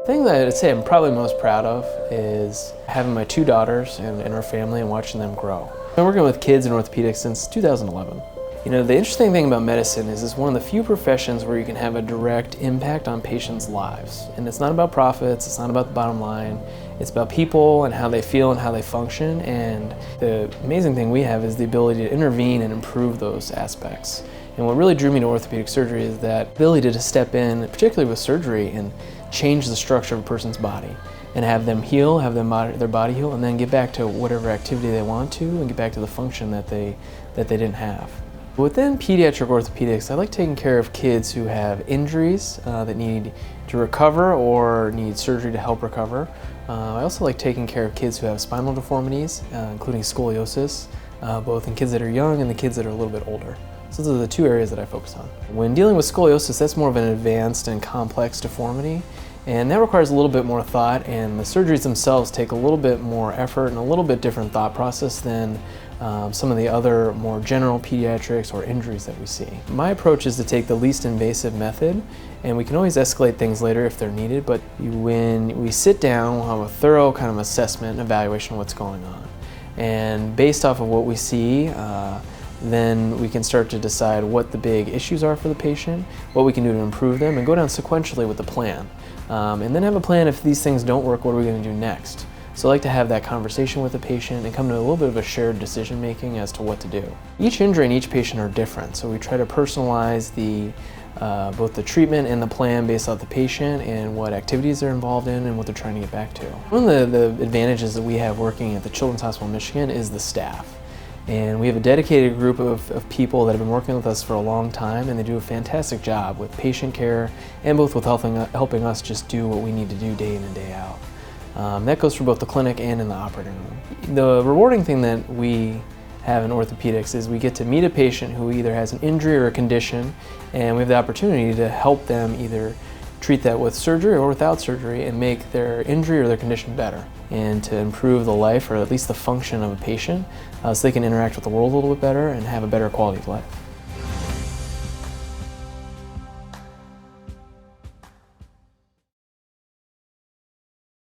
The thing that I'd say I'm probably most proud of is having my two daughters and our family and watching them grow. I've been working with kids in orthopedics since 2011. You know, the interesting thing about medicine is it's one of the few professions where you can have a direct impact on patients' lives. And it's not about profits, it's not about the bottom line, it's about people and how they feel and how they function. And the amazing thing we have is the ability to intervene and improve those aspects. And what really drew me to orthopedic surgery is that ability to step in, particularly with surgery, and change the structure of a person's body and have them heal, have their body heal, and then get back to whatever activity they want to and get back to the function that they didn't have. Within pediatric orthopedics, I like taking care of kids who have injuries that need to recover or need surgery to help recover. I also like taking care of kids who have spinal deformities, including scoliosis, both in kids that are young and the kids that are a little bit older. So those are the two areas that I focus on. When dealing with scoliosis, that's more of an advanced and complex deformity, and that requires a little bit more thought, and the surgeries themselves take a little bit more effort and a little bit different thought process than some of the other more general pediatrics or injuries that we see. My approach is to take the least invasive method, and we can always escalate things later if they're needed, but when we sit down, we'll have a thorough kind of assessment and evaluation of what's going on. And based off of what we see, then we can start to decide what the big issues are for the patient, what we can do to improve them, and go down sequentially with the plan. And then have a plan if these things don't work, what are we going to do next? So I like to have that conversation with the patient and come to a little bit of a shared decision making as to what to do. Each injury and each patient are different, so we try to personalize both the treatment and the plan based off the patient and what activities they're involved in and what they're trying to get back to. One of the advantages that we have working at the Children's Hospital of Michigan is the staff. And we have a dedicated group of people that have been working with us for a long time, and they do a fantastic job with patient care and both with helping us just do what we need to do day in and day out. That goes for both the clinic and in the operating room. The rewarding thing that we have in orthopedics is we get to meet a patient who either has an injury or a condition, and we have the opportunity to help them either treat that with surgery or without surgery and make their injury or their condition better, and to improve the life or at least the function of a patient so they can interact with the world a little bit better and have a better quality of life.